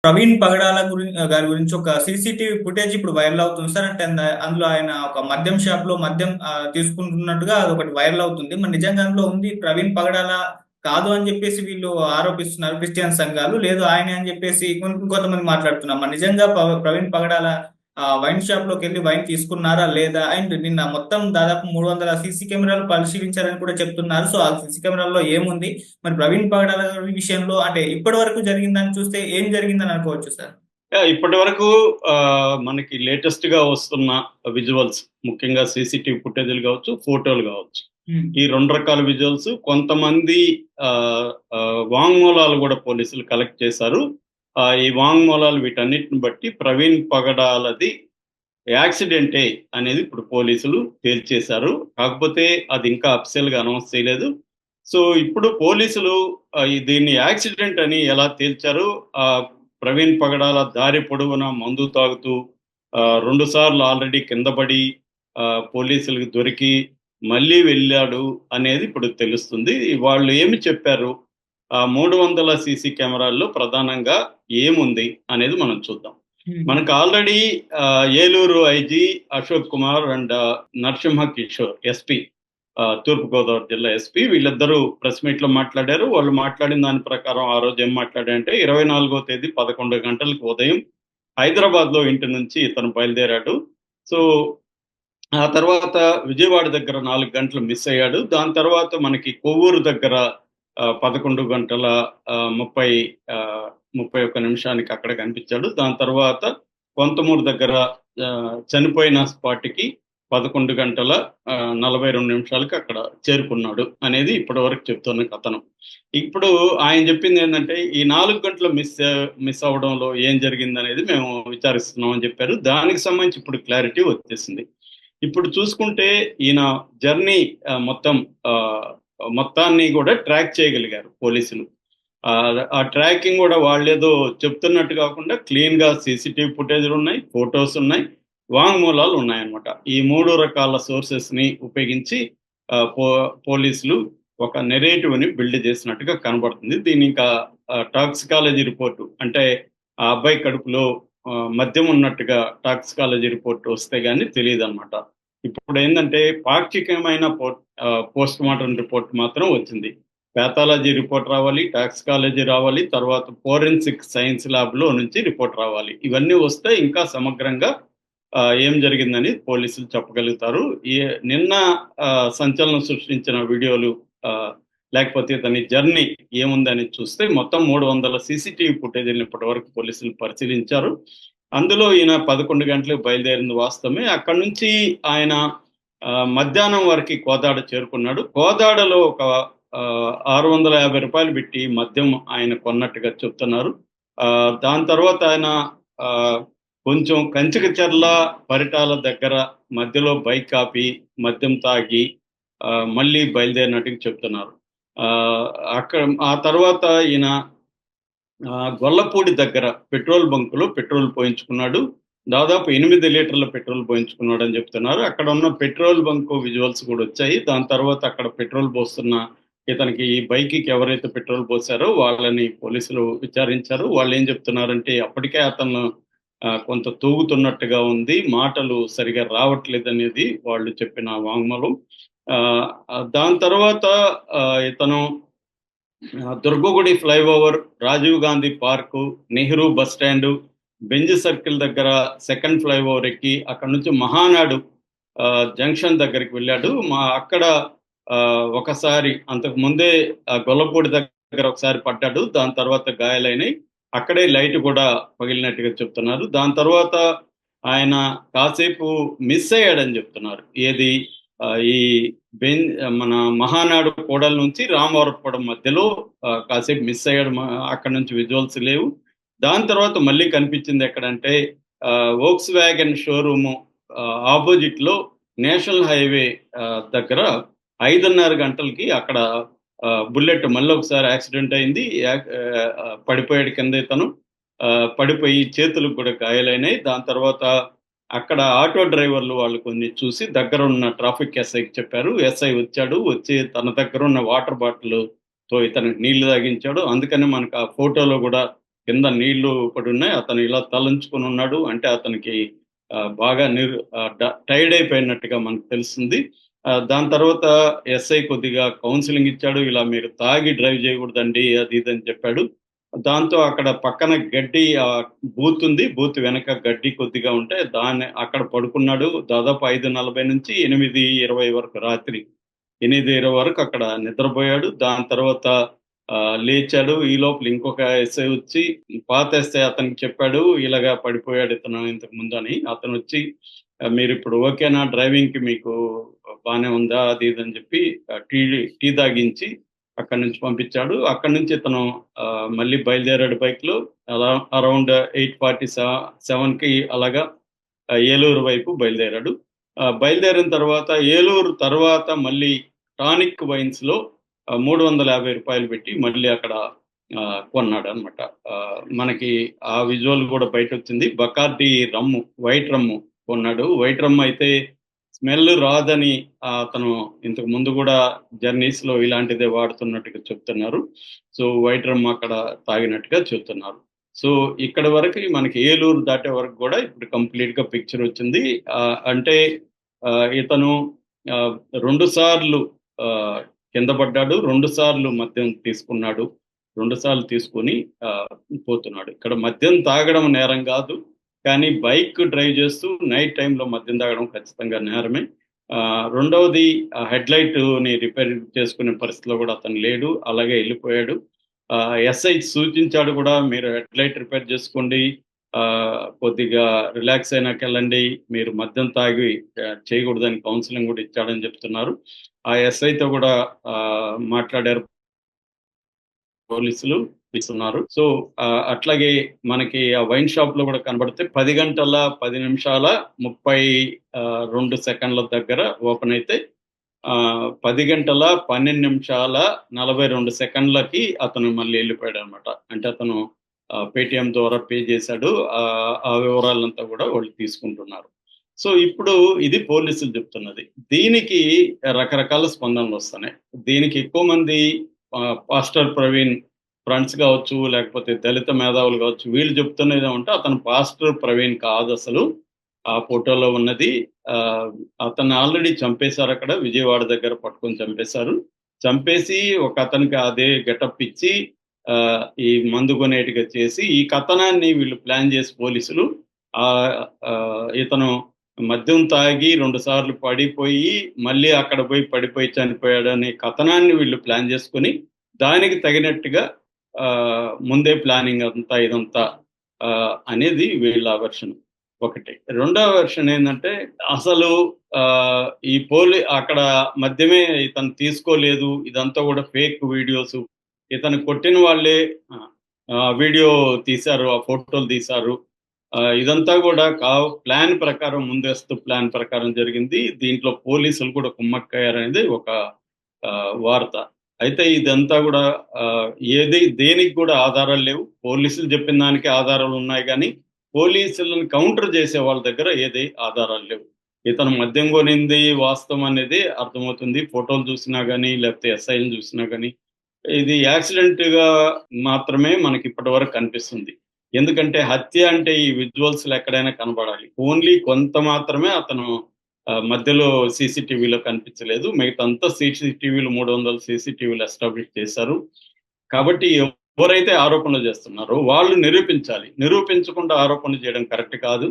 ప్రవీణ్ పగడాల గారి గురించి ఒక సీసీటీవీ ఫుటేజ్ ఇప్పుడు వైరల్ అవుతుంది సార్. అంటే అందులో ఆయన ఒక మద్యం షాప్ లో మద్యం తీసుకుంటున్నట్టుగా అది ఒకటి వైరల్ అవుతుంది. మరి నిజంగా అందులో ఉంది ప్రవీణ్ పగడాల కాదు అని చెప్పేసి వీళ్ళు ఆరోపిస్తున్నారు క్రిస్టియన్ సంఘాలు. లేదు ఆయనే అని చెప్పేసి ఇంకొంతమంది మాట్లాడుతున్నారు. మరి నిజంగా ప్రవీణ్ పగడాల వైన్ షాప్ లోకి వెళ్ళి వైన్ తీసుకున్నారా లేదా? అండ్ నిన్న మొత్తం దాదాపు 300 సీసీ కెమెరాలు పరిశీలించారని కూడా చెప్తున్నారు. సో ఆ సీసీ కెమెరాల్లో ఏముంది? మరి ప్రవీణ్ పగడాల గారి విషయంలో అంటే ఇప్పటి వరకు జరిగిందని చూస్తే ఏం జరిగిందని అనుకోవచ్చు సార్? ఇప్పటి వరకు మనకి లేటెస్ట్ గా వస్తున్న విజువల్స్, ముఖ్యంగా సీసీటీవీ ఫుటేజ్లు కావచ్చు, ఫోటోలు కావచ్చు, ఉమ్, ఈ రెండు రకాల విజువల్స్ కొంతమంది ఆ, ఆ, వాంగ్మూలాలు కూడా పోలీసులు కలెక్ట్ చేశారు. ఈ వాంగ్మూలాలు వీటన్నిటిని బట్టి ప్రవీణ్ పగడాలది యాక్సిడెంటే అనేది ఇప్పుడు పోలీసులు తేల్చేశారు. కాకపోతే అది ఇంకా అఫీషియల్ గా అనౌన్స్ చేయలేదు. సో ఇప్పుడు పోలీసులు దీన్ని యాక్సిడెంట్ అని ఎలా తేల్చారు? ఆ, ప్రవీణ్ పగడాల దారి పొడవునా మందు తాగుతూ రెండు సార్లు ఆల్రెడీ కింద పడి ఆ, పోలీసులకు దొరికి మళ్ళీ వెళ్ళాడు అనేది ఇప్పుడు తెలుస్తుంది. వాళ్ళు ఏమి చెప్పారు? 300 సీసీ కెమెరాల్లో ప్రధానంగా ఏముంది అనేది మనం చూద్దాం. ఉమ్, మనకు already Eluru IG Ashok Kumar and Narasimha Kishore SP, తూర్పుగోదావరి జిల్లా ఎస్పీ, వీళ్ళిద్దరూ ప్రెస్ మీట్ లో మాట్లాడారు. వాళ్ళు మాట్లాడిన దాని ప్రకారం ఆ రోజు ఏం మాట్లాడారంటే 24వ తేదీ 11 గంటలకు ఉదయం హైదరాబాద్ లో ఇంటి నుంచి ఇతను బయలుదేరాడు. సో ఆ తర్వాత విజయవాడ దగ్గర 4 గంటలు మిస్ అయ్యాడు. దాని తర్వాత మనకి కొవ్వూరు దగ్గర 11 గంటల 30 ఆ, 31 నిమిషానికి అక్కడ కనిపించాడు. దాని తర్వాత కొంతమూరు దగ్గర చనిపోయిన స్పాట్కి 11 గంటల 42 నిమిషాలకి అక్కడ చేరుకున్నాడు అనేది ఇప్పటి వరకు చెప్తున్న కథనం. ఇప్పుడు ఆయన చెప్పింది ఏంటంటే ఈ 4 గంటలు మిస్ అవడంలో ఏం జరిగింది అనేది మేము విచారిస్తున్నాం అని చెప్పారు. దానికి సంబంధించి ఇప్పుడు క్లారిటీ వచ్చేసింది. ఇప్పుడు చూసుకుంటే ఈయన జర్నీ మొత్తం ఆ, మొత్తాన్ని కూడా ట్రాక్ చేయగలిగారు పోలీసులు. ఆ ఆ ట్రాకింగ్ కూడా వాళ్ళేదో చెప్తున్నట్టు కాకుండా క్లీన్ గా సీసీటీవీ ఫుటేజ్లు ఉన్నాయి, ఫొటోస్ ఉన్నాయి, వాంగ్మూలాలు ఉన్నాయన్నమాట. ఈ మూడు రకాల సోర్సెస్ ని ఉపయోగించి పోలీసులు ఒక నెరేటివ్ ని బిల్డ్ చేసినట్టుగా కనబడుతుంది. దీని ఇంకా టాక్సికాలజీ రిపోర్టు అంటే ఆ అబ్బాయి కడుపులో మద్యం ఉన్నట్టుగా టాక్సికాలజీ రిపోర్ట్ వస్తే గానీ తెలియదు అనమాట. ఇప్పుడు ఏంటంటే పాక్షికమైన పోస్ట్ మార్టం రిపోర్ట్ మాత్రం వచ్చింది. పాథాలజీ రిపోర్ట్ రావాలి, టాక్సికాలజీ రావాలి, తర్వాత ఫోరెన్సిక్ సైన్స్ ల్యాబ్ లో నుంచి రిపోర్ట్ రావాలి. ఇవన్నీ వస్తే ఇంకా సమగ్రంగా ఏం జరిగిందని పోలీసులు చెప్పగలుగుతారు. నిన్న సంచలనం సృష్టించిన వీడియోలు ఆ, లేకపోతే తన జర్నీ ఏముందని చూస్తే మొత్తం 300 సీసీటీవీ ఫుటేజీలను ఇప్పటి వరకు పోలీసులు పరిశీలించారు. అందులో ఈయన 11 గంటలకు బయలుదేరింది వాస్తవమే. అక్కడి నుంచి ఆయన మధ్యాహ్నం వరకు కోదాడ చేరుకున్నాడు. కోదాడలో ఒక 650 రూపాయలు పెట్టి మద్యం ఆయన కొన్నట్టుగా చెప్తున్నారు. దాని తర్వాత ఆయన ఆ, కొంచెం కంచికచర్ల పరిటాల దగ్గర మధ్యలో బైక్ ఆపి మద్యం తాగి మళ్ళీ బయలుదేరినట్టుగా చెప్తున్నారు. ఆ, అక్కడ ఆ తర్వాత ఈయన గొల్లపూడి దగ్గర పెట్రోల్ బంకులో పెట్రోల్ పోయించుకున్నాడు. దాదాపు 8 లీటర్ల పెట్రోల్ పోయించుకున్నాడు అని చెప్తున్నారు. అక్కడ ఉన్న పెట్రోల్ బంక్ విజువల్స్ కూడా వచ్చాయి. దాని తర్వాత అక్కడ పెట్రోల్ పోస్తున్న ఇతనికి ఈ బైక్కి ఎవరైతే పెట్రోల్ పోసారో వాళ్ళని పోలీసులు విచారించారు. వాళ్ళు ఏం చెప్తున్నారంటే అప్పటికే అతను కొంత తూగుతున్నట్టుగా ఉంది, మాటలు సరిగా రావట్లేదు అనేది వాళ్ళు చెప్పిన వాంగ్మూలం. దాని తర్వాత ఇతను దుర్గగుడి flyover, Rajiv Gandhi park, Nehru bus stand, Benz circle దగ్గర సెకండ్ ఫ్లైఓవర్ ఎక్కి అక్కడ నుంచి మహానాడు జంక్షన్ దగ్గరికి వెళ్ళాడు. అక్కడ ఒకసారి అంతకు ముందే గొల్లపూడి దగ్గర ఒకసారి పడ్డాడు. దాని తర్వాత గాయాలైనవి. అక్కడే లైట్ కూడా పగిలినట్టుగా చెప్తున్నారు. దాని తర్వాత ఆయన కాసేపు మిస్ అయ్యాడని చెప్తున్నారు. ఏది ఈ బెన్ మన మహానాడు కూడల నుంచి రామవరపురం మధ్యలో కాసేపు మిస్ అయ్యాడు. అక్కడ నుంచి విజువల్స్ లేవు. దాని తర్వాత మళ్ళీ కనిపించింది ఎక్కడంటే వోక్స్ వ్యాగన్ షోరూమ్ ఆపోజిట్ లో నేషనల్ హైవే దగ్గర 5:30 గంటలకి అక్కడ బుల్లెట్ మళ్ళీ ఒకసారి యాక్సిడెంట్ అయింది. పడిపోయాడు కింద ఇతను. పడిపోయి చేతులకు కూడా గాయాలైనాయి. దాని తర్వాత అక్కడ ఆటో డ్రైవర్లు వాళ్ళు కొన్ని చూసి దగ్గర ఉన్న ట్రాఫిక్ ఎస్ఐకి చెప్పారు. ఎస్ఐ వచ్చాడు. వచ్చి తన దగ్గర ఉన్న వాటర్ బాటిల్ తో ఇతనికి నీళ్లు తాగించాడు. అందుకని మనకు ఆ ఫోటోలో కూడా కింద నీళ్లు పడి ఉన్నాయి. అతను ఇలా తలంచుకొని ఉన్నాడు. అంటే అతనికి బాగా టైర్డ్ అయిపోయినట్టుగా మనకు తెలుస్తుంది. దాని తర్వాత ఎస్ఐ కొద్దిగా కౌన్సిలింగ్ ఇచ్చాడు. ఇలా మీరు తాగి డ్రైవ్ చేయకూడదండి అది ఇది అని చెప్పాడు. దాంతో అక్కడ పక్కన గడ్డి బూత్ ఉంది. బూత్ వెనక గడ్డి కొద్దిగా ఉంటే అక్కడ పడుకున్నాడు. దాదాపు 5:40 నుంచి 8:20 వరకు, రాత్రి 8:20 వరకు అక్కడ నిద్రపోయాడు. దాని తర్వాత లేచాడు. ఈ లోపల ఇంకొక ఎస్ఐ వచ్చి, పాత ఎస్ఐ అతనికి చెప్పాడు, ఇలాగా పడిపోయాడు ఇతను ఇంతకు ముందు అని. అతను వచ్చి మీరు ఇప్పుడు ఓకేనా, డ్రైవింగ్ కి మీకు బానే ఉందా అది ఇది అని చెప్పి టీ తాగించి అక్కడి నుంచి పంపించాడు. అక్కడి నుంచి ఇతను మళ్ళీ బయలుదేరాడు బైక్ లో. అరౌండ్ 8:47కి అలాగా ఏలూరు వైపు బయలుదేరాడు. బయలుదేరిన తర్వాత ఏలూరు తర్వాత మళ్ళీ టానిక్ వైన్స్ లో 350 రూపాయలు పెట్టి మళ్ళీ అక్కడ కొన్నాడు అనమాట. మనకి ఆ విజువల్ కూడా బయట వచ్చింది. బకార్డి రమ్ము, వైట్ రమ్ము కొన్నాడు. వైట్ రమ్ము అయితే స్మెల్ రాదని అతను ఇంతకు ముందు కూడా జర్నీస్ లో ఇలాంటిదే వాడుతున్నట్టుగా చెప్తున్నారు. సో వైట్ రమ్ అక్కడ తాగినట్టుగా చెప్తున్నారు. సో ఇక్కడ వరకు మనకి ఏలూరు దాటే వరకు కూడా ఇప్పుడు కంప్లీట్ గా పిక్చర్ వచ్చింది. అంటే ఇతను 2 సార్లు కింద పడ్డాడు, 2 సార్లు మద్యం తీసుకున్నాడు, 2 సార్లు తీసుకుని పోతున్నాడు. ఇక్కడ మద్యం తాగడం నేరం కాదు, కానీ బైక్ డ్రైవ్ చేస్తూ నైట్ టైంలో మద్యం తాగడం ఖచ్చితంగా నేరమే. రెండవది హెడ్ లైట్ ని రిపేర్ చేసుకునే పరిస్థితిలో కూడా అతను లేడు, అలాగే వెళ్ళిపోయాడు. ఎస్ఐ సూచించాడు కూడా, మీరు హెడ్ లైట్ రిపేర్ చేసుకోండి, కొద్దిగా రిలాక్స్ అయినాక వెళ్ళండి, మీరు మద్యం తాగి చేయకూడదని కౌన్సిలింగ్ కూడా ఇచ్చాడని చెప్తున్నారు. ఆ ఎస్ఐతో కూడా మాట్లాడారు పోలీసులు ఇస్తున్నారు. సో అట్లాగే మనకి ఆ వైన్ షాప్ లో కూడా కనబడితే 10:10:32 దగ్గర ఓపెన్ అయితే 10:12:42 అతను మళ్ళీ వెళ్ళిపోయాడు అనమాట. అంటే అతను పేటిఎం ద్వారా పే చేశాడు. ఆ వివరాలంతా కూడా వాళ్ళు తీసుకుంటున్నారు. సో ఇప్పుడు ఇది పోలీసులు చెప్తున్నది. దీనికి రకరకాల స్పందనలు వస్తున్నాయి. దీనికి ఎక్కువ మంది పాస్టర్ ప్రవీణ్ ఫ్రెండ్స్ కావచ్చు, లేకపోతే దళిత మేధావులు కావచ్చు, వీళ్ళు చెప్తున్నది ఏమంటే అతను పాస్టర్ ప్రవీణ్ కాదు, అసలు ఆ ఫోటోలో ఉన్నది అతను ఆల్రెడీ చంపేశారు. అక్కడ విజయవాడ దగ్గర పట్టుకొని చంపేశారు. చంపేసి ఒక అతనికి అదే గెటప్ ఇచ్చి ఈ మందు కొనేటిగా చేసి ఈ కథనాన్ని వీళ్ళు ప్లాన్ చేసి పోలీసులు ఇతను మద్యం తాగి 2 సార్లు పడిపోయి మళ్ళీ అక్కడ పోయి పడిపోయి చనిపోయాడు అనే కథనాన్ని వీళ్ళు ప్లాన్ చేసుకుని దానికి తగినట్టుగా ముందే ప్లానింగ్ అంతా ఇదంతా అనేది వీళ్ళ వెర్షన్ ఒకటి. రెండవ వెర్షన్ ఏంటంటే అసలు ఈ అక్కడ మద్యమే ఇతను తీసుకోలేదు, ఇదంతా కూడా ఫేక్ వీడియోస్, ఇతను కొట్టిన వాళ్ళే వీడియో తీశారు, ఆ ఫోటోలు తీశారు, ఇదంతా కూడా ప్లాన్ ప్రకారం, ముందస్తు ప్లాన్ ప్రకారం జరిగింది. దీంట్లో పోలీసులు కూడా కుమ్మక్కయ్యారనేది ఒక వార్త. అయితే ఇదంతా కూడా దేనికి కూడా ఆధారాలు లేవు. పోలీసులు చెప్పిన దానికి ఆధారాలు ఉన్నాయి, కానీ పోలీసులను కౌంటర్ చేసే వాళ్ళ దగ్గర ఏది ఆధారాలు లేవు. ఇతను మద్యం కొనింది వాస్తవం అనేది అర్థమవుతుంది, ఫోటోలు చూసినా కానీ లేకపోతే ఎస్ఐలు చూసినా కానీ. ఇది యాక్సిడెంట్ గా మాత్రమే మనకి ఇప్పటి వరకు కనిపిస్తుంది. ఎందుకంటే హత్య అంటే ఈ విజువల్స్ ఎక్కడైనా కనబడాలి. ఓన్లీ కొంత మాత్రమే అతను మధ్యలో సీసీటీవీలో కనిపించలేదు, మిగతా అంతా సీసీటీవీలు 300 సీసీటీవీలు ఎస్టాబ్లిష్ చేశారు. కాబట్టి ఎవరైతే ఆరోపణలు చేస్తున్నారో వాళ్ళు నిరూపించాలి. నిరూపించకుండా ఆరోపణలు చేయడం కరెక్ట్ కాదు.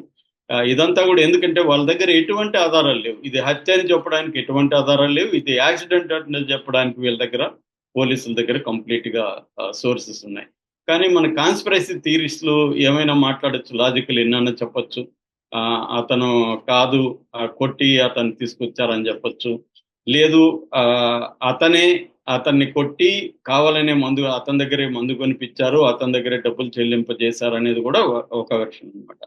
ఇదంతా కూడా ఎందుకంటే వాళ్ళ దగ్గర ఎటువంటి ఆధారాలు లేవు. ఇది హత్య అని చెప్పడానికి ఎటువంటి ఆధారాలు లేవు, ఇది యాక్సిడెంట్ అని చెప్పడానికి వీళ్ళ దగ్గర, పోలీసుల దగ్గర కంప్లీట్ గా సోర్సెస్ ఉన్నాయి. కానీ మన కాన్స్పిరసీ థియరిస్టులు ఏమైనా మాట్లాడచ్చు, లాజికల్ ఎన్నన్నా చెప్పొచ్చు. అతను కాదు కొట్టి అతన్ని తీసుకొచ్చారని చెప్పొచ్చు, లేదు అతన్ని కొట్టి కావాలనే అతని దగ్గరే మందు కొనిపించారు, అతని దగ్గరే డబ్బులు చెల్లింపజేశారు అనేది కూడా ఒక వెర్షన్ అనమాట.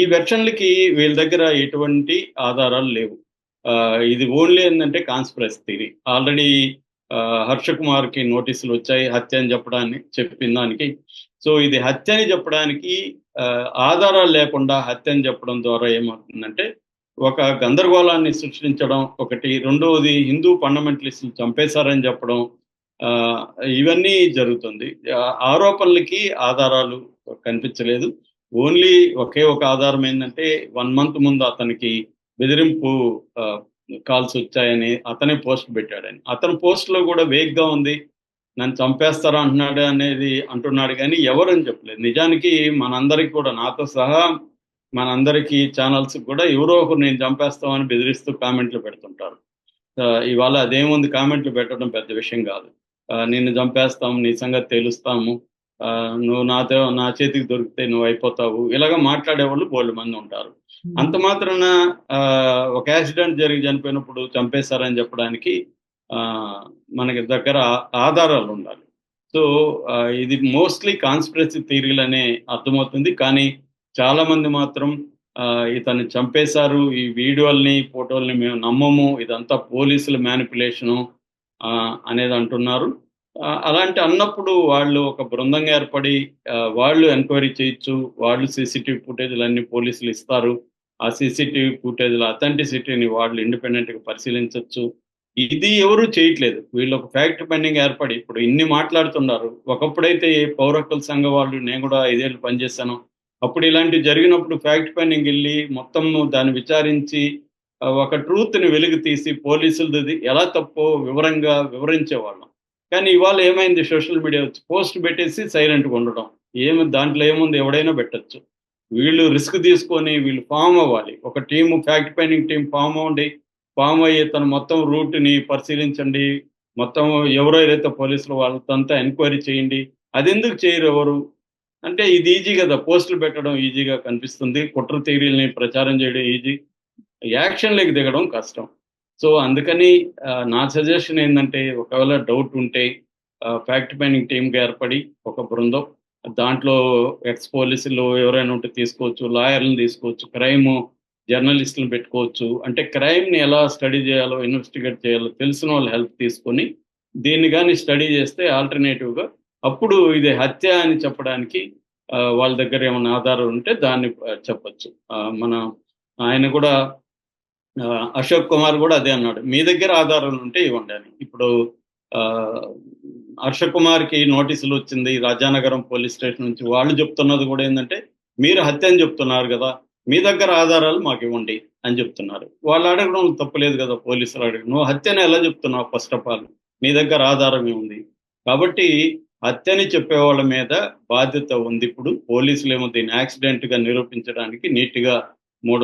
ఈ వెర్షన్లకి వీళ్ళ దగ్గర ఎటువంటి ఆధారాలు లేవు. ఇది ఓన్లీ ఏంటంటే conspiracy theory. Already Harsha Kumar కి నోటీసులు వచ్చాయి హత్య అని చెప్పిన దానికి. సో ఇది హత్య అని చెప్పడానికి ఆధారాలు లేకుండా హత్య అని చెప్పడం ద్వారా ఏమవుతుందంటే ఒక గందరగోళాన్ని సృష్టించడం ఒకటి, రెండవది హిందూ ఫండమెంటలిస్టులు చంపేశారని చెప్పడం, ఇవన్నీ జరుగుతుంది. ఆరోపణలకి ఆధారాలు కనిపించలేదు. ఓన్లీ ఒకే ఒక ఆధారం ఏంటంటే 1 మంత్ ముందు అతనికి బెదిరింపు కాల్స్ వచ్చాయని అతనే పోస్ట్ పెట్టాడని. అతని పోస్ట్‌లో కూడా వేగ్‌గా ఉంది. నన్ను చంపేస్తారా అంటున్నాడు అనేది అంటున్నాడు గానీ ఎవరని చెప్పలేదు. నిజానికి మనందరికి కూడా నాతో సహా మనందరికీ ఛానల్స్‌కి కూడా ఎవరో ఒకరు నేను చంపేస్తామని బెదిరిస్తూ కామెంట్లు పెడుతుంటారు. ఇవాళ అదేముంది కామెంట్లు పెట్టడం పెద్ద విషయం కాదు. నిన్ను చంపేస్తాం, నీ సంగతి తేలుస్తాము. నువ్వు నా చేతికి దొరికితే నువ్వయిపోతావు. ఇలాగ మాట్లాడేవాళ్ళు బోలెడుమంది ఉంటారు. అంత మాత్రాన ఒక యాక్సిడెంట్ జరిగి చనిపోయినప్పుడు చంపేశారని చెప్పడానికి మనకి దగ్గర ఆధారాలుండాలి. సో, ఇది మోస్ట్‌లీ కాన్స్పిరసీ థియరీలనే అర్థమవుతుంది. కానీ చాలామంది మాత్రం ఇతన్ని చంపేశారు. ఈ వీడియోల్ని, ఫోటోల్ని మేము నమ్మము. ఇదంతా పోలీసుల మ్యానిప్యులేషను అనేది అంటున్నారు. అలాంటి అన్నప్పుడు వాళ్ళు ఒక బృందంగా ఏర్పడి వాళ్ళు ఎంక్వైరీ చేయొచ్చు. వాళ్ళు సీసీటీవీ ఫుటేజ్‌లన్నీ పోలీసులు ఇస్తారు. ఆ సీసీటీవీ ఫుటేజ్‌ల అథెంటిసిటీని వాళ్ళు ఇండిపెండెంట్‌గా పరిశీలించొచ్చు. ఇది ఎవరు చేయట్లేదు. వీళ్ళు ఒక ఫ్యాక్ట్ ఫైండింగ్ ఏర్పడి ఇప్పుడు ఇన్ని మాట్లాడుతున్నారు. ఒకప్పుడైతే పౌర హక్కుల సంఘం వాళ్ళు నేను కూడా 5 ఏళ్ళు పనిచేశాను. అప్పుడు ఇలాంటివి జరిగినప్పుడు ఫ్యాక్ట్ ఫైండింగ్ ఎళ్లి మొత్తం దాన్ని విచారించి ఒక ట్రూత్‌ని వెలికి తీసి పోలీసులది ఎలా తప్పో వివరంగా వివరించేవాళ్ళం. కానీ ఇవాళ ఏమైంది సోషల్ మీడియా వచ్చి పోస్ట్ పెట్టేసి సైలెంట్‌గా ఉండడం. దాంట్లో ఏముంది ఎవడైనా పెట్టొచ్చు. వీళ్ళు రిస్క్ తీసుకొని వీళ్ళు ఫార్మ్ అవ్వాలి. ఒక team fact finding team form అయ్యి తను మొత్తం రూట్‌ని పరిశీలించండి. మొత్తం ఎవరెవరైతే పోలీసులు వాళ్ళతంతా ఎంక్వైరీ చేయండి. అదెందుకు చేయరు ఎవరు? అంటే ఇది ఈజీ గదా! పోస్టులు పెట్టడం ఈజీగా కనిపిస్తుంది. కుట్ర థియరీలని ప్రచారం చేయడం ఈజీ. యాక్షన్‌లోకి దిగడం కష్టం. సో, అందుకని నా సజెషన్ ఏందంటే ఒకవేళ డౌట్ ఉంటే ఫ్యాక్ట్ ఫైండింగ్ టీమ్‌గా ఏర్పడి ఒక బృందం దాంట్లో ఎక్స్ పోలీసులు ఎవరైనా ఉంటే తీసుకోవచ్చు. లాయర్‌లని తీసుకోవచ్చు. జర్నలిస్ట్‌లని పెట్టుకోవచ్చు. అంటే క్రైమ్‌ని ఎలా స్టడీ చేయాలో, ఇన్వెస్టిగేట్ చేయాలో తెలిసిన వాళ్ళ హెల్ప్ తీసుకొని దీన్ని గాని స్టడీ చేస్తే ఆల్టర్‌నేటివ్‌గా అప్పుడు ఇది హత్య అని చెప్పడానికి వాళ్ళ దగ్గర ఏమన్నా ఆధారాలు ఉంటే దాన్ని చెప్పొచ్చు. ఆయన కూడా అశోక్ కుమార్ గూడా అదే అన్నాడు. మీ దగ్గర ఆధారాలు ఉంటే ఇవ్వండి అని. ఇప్పుడు ఆహ్, హర్ష కుమార్‌కి నోటీసులొచ్చింది. రాజానగరం పోలీస్ స్టేషన్ నుంచి. వాళ్ళు చెప్తున్నది గూడా ఏందంటే, మీరు హత్య అని చెప్తున్నారు గదా! మీ దగ్గర ఆధారాలు మాకివ్వండి అని చెప్తున్నారు. వాళ్ళు అడగడం తప్పులేదు గదా! పోలీసులు అడగడం. నువ్వు హత్య అని ఎలా చెప్తున్నావు ఫస్ట్ ఆఫ్ ఆల్? నీ దగ్గర ఆధారం ఏముంది? కాబట్టి హత్యని చెప్పేవాళ్ళ మీద బాధ్యత ఉందిప్పుడు. పోలీసులేమో దీన్ని యాక్సిడెంట్‌గా నిరూపించడానికి నీట్‌గా